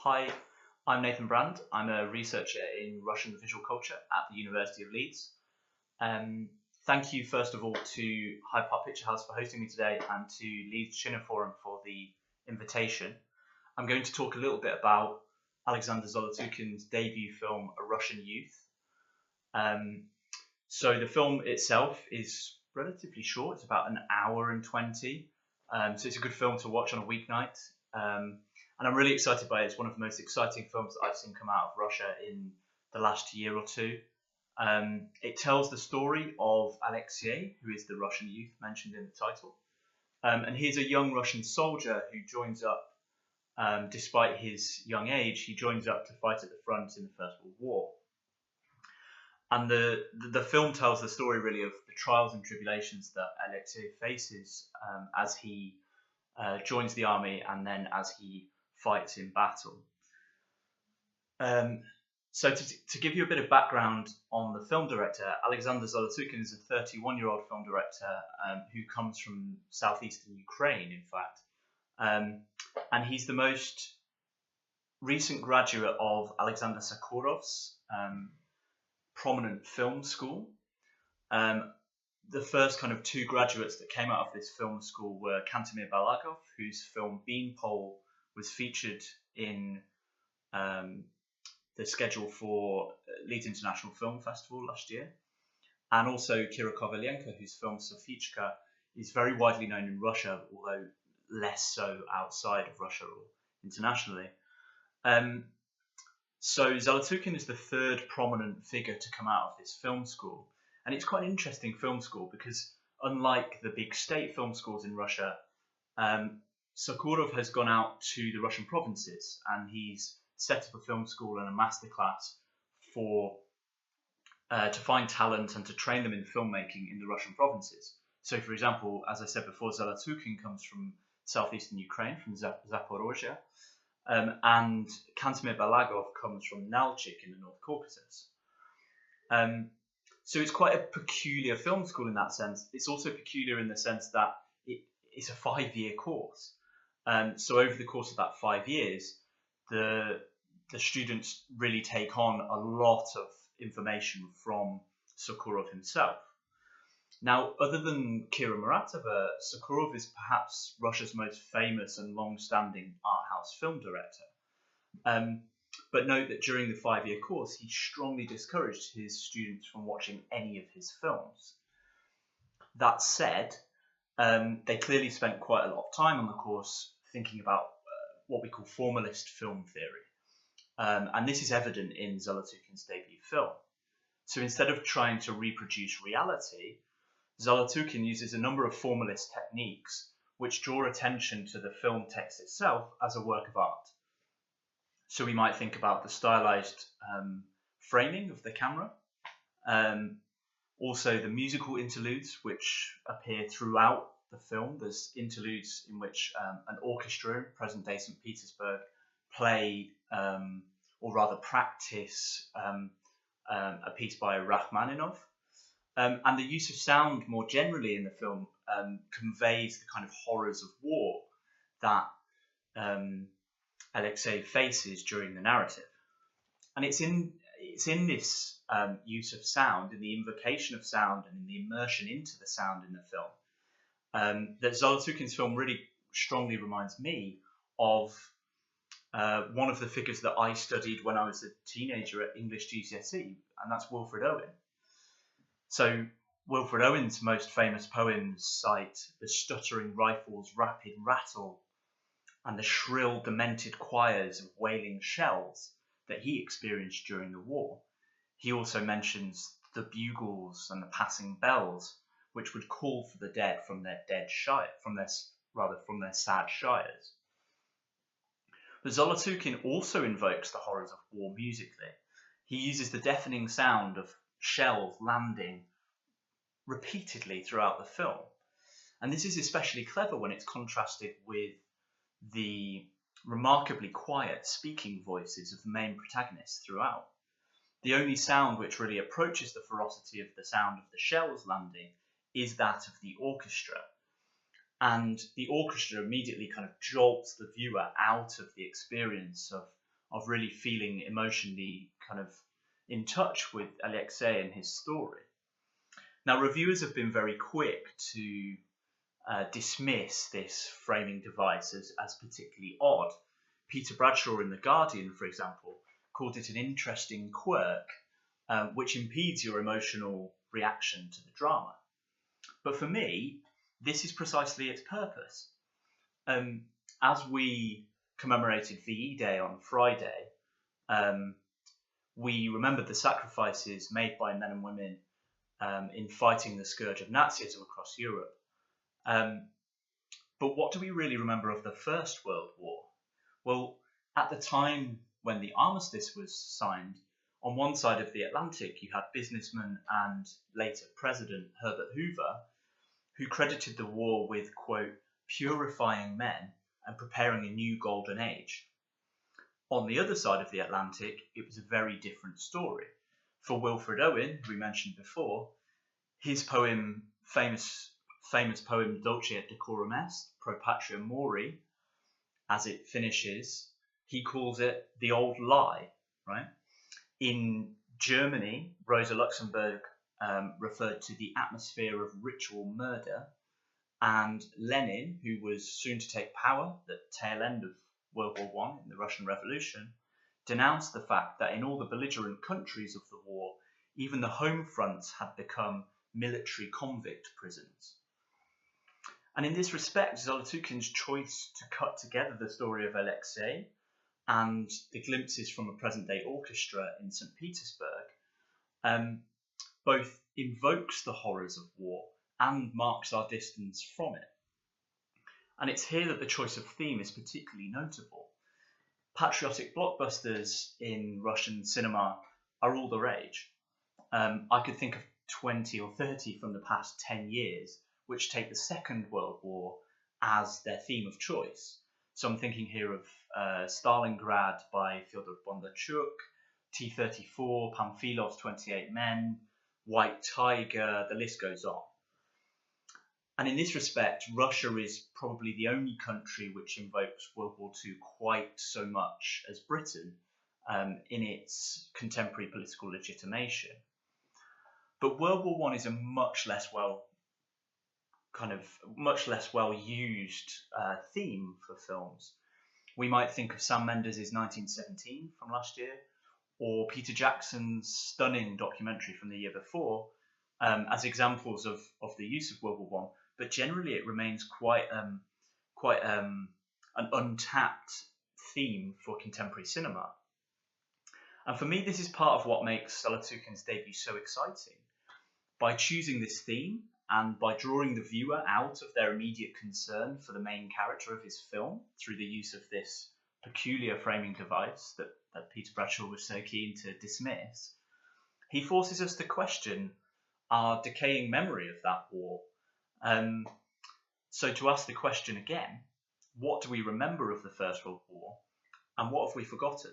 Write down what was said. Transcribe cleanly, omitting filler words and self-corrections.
Hi, I'm Nathan Brand. I'm a researcher in Russian visual culture at the University of Leeds. Thank you, first of all, to Hyde Park Picks for hosting me today and to Leeds Cineforum for the invitation. I'm going to talk a little bit about Alexander Zolotukhin's debut film, A Russian Youth. So the film itself is relatively short. It's about an hour and 20. So it's a good film to watch on a weeknight. And I'm really excited by it. It's one of the most exciting films that I've seen come out of Russia in the last year or two. It tells the story of Alexei, who is the Russian youth mentioned in the title. And he's a young Russian soldier who joins up, despite his young age, he joins up to fight at the front in the First World War. And the film tells the story really of the trials and tribulations that Alexei faces as he joins the army and then as he fights in battle. So to give you a bit of background on the film director, Alexander Zolotukhin is a 31-year-old film director who comes from southeastern Ukraine, in fact. And he's the most recent graduate of Alexander Sakharov's prominent film school. The first kind of two graduates that came out of this film school were Kantemir Balagov, whose film Beanpole was featured in the schedule for Leeds International Film Festival last year, and also Kira Kovalenko, whose film Sofichka is very widely known in Russia, although less so outside of Russia or internationally. So Zolotukhin is the third prominent figure to come out of this film school. And it's quite an interesting film school because unlike the big state film schools in Russia, Sakharov has gone out to the Russian provinces and he's set up a film school and a masterclass to find talent and to train them in filmmaking in the Russian provinces. So, for example, as I said before, Zolotukhin comes from southeastern Ukraine, from Zaporozhye, and Kantemir Balagov comes from Nalchik in the North Caucasus. So it's quite a peculiar film school in that sense. It's also peculiar in the sense that it's a 5-year course. So over the course of that 5 years, the students really take on a lot of information from Sakharov himself. Now, other than Kira Muratova, Sakharov is perhaps Russia's most famous and long-standing art house film director. But note that during the 5-year course, he strongly discouraged his students from watching any of his films. That said, they clearly spent quite a lot of time on the course thinking about what we call formalist film theory. And this is evident in Zolotukhin's debut film. So instead of trying to reproduce reality, Zolotukhin uses a number of formalist techniques which draw attention to the film text itself as a work of art. So we might think about the stylized framing of the camera, also the musical interludes which appear throughout the film. There's interludes in which an orchestra in present-day St. Petersburg play, or rather practice, a piece by Rachmaninoff. And the use of sound more generally in the film conveys the kind of horrors of war that Alexei faces during the narrative. And it's in this use of sound, in the invocation of sound and in the immersion into the sound in the film, that Zolotukhin's film really strongly reminds me of one of the figures that I studied when I was a teenager at English GCSE, and that's Wilfred Owen. So Wilfred Owen's most famous poems cite the stuttering rifle's rapid rattle and the shrill, demented choirs of wailing shells that he experienced during the war. He also mentions the bugles and the passing bells, which would call for the dead from their from their sad shires. But Zolotukhin also invokes the horrors of war musically. He uses the deafening sound of shells landing repeatedly throughout the film. And this is especially clever when it's contrasted with the remarkably quiet speaking voices of the main protagonists throughout. The only sound which really approaches the ferocity of the sound of the shells landing is that of the orchestra. And the orchestra immediately kind of jolts the viewer out of the experience of of really feeling emotionally kind of in touch with Alexei and his story. Now, reviewers have been very quick to dismiss this framing device as particularly odd. Peter Bradshaw in The Guardian, for example, called it an interesting quirk, which impedes your emotional reaction to the drama. But for me, this is precisely its purpose. As we commemorated VE Day on Friday, we remembered the sacrifices made by men and women in fighting the scourge of Nazism across Europe. But what do we really remember of the First World War? Well, at the time when the armistice was signed, on one side of the Atlantic you had businessman and later President Herbert Hoover, who credited the war with, quote, purifying men and preparing a new golden age. On the other side of the Atlantic, it was a very different story. For Wilfred Owen, who we mentioned before, his famous poem Dulce et Decorum Est, Pro Patria Mori, as it finishes, he calls it the old lie, right? In Germany, Rosa Luxemburg referred to the atmosphere of ritual murder, and Lenin, who was soon to take power at the tail end of World War I in the Russian Revolution, denounced the fact that in all the belligerent countries of the war, even the home fronts had become military convict prisons. And in this respect, Zolotukhin's choice to cut together the story of Alexei and the glimpses from a present-day orchestra in St. Petersburg both invokes the horrors of war and marks our distance from it. And it's here that the choice of theme is particularly notable. Patriotic blockbusters in Russian cinema are all the rage. I could think of 20 or 30 from the past 10 years which take the Second World War as their theme of choice. So I'm thinking here of Stalingrad by Fyodor Bondarchuk, T-34, Pamfilov's 28 Men, White Tiger, the list goes on. And in this respect, Russia is probably the only country which invokes World War II quite so much as Britain in its contemporary political legitimation. But World War I is a much less well used theme for films. We might think of Sam Mendes' 1917 from last year, or Peter Jackson's stunning documentary from the year before, as examples of the use of World War I. But generally, it remains quite an untapped theme for contemporary cinema. And for me, this is part of what makes Zolotukhin's debut so exciting. By choosing this theme and by drawing the viewer out of their immediate concern for the main character of his film through the use of this peculiar framing device that Peter Bradshaw was so keen to dismiss, he forces us to question our decaying memory of that war. So to ask the question again, what do we remember of the First World War and what have we forgotten?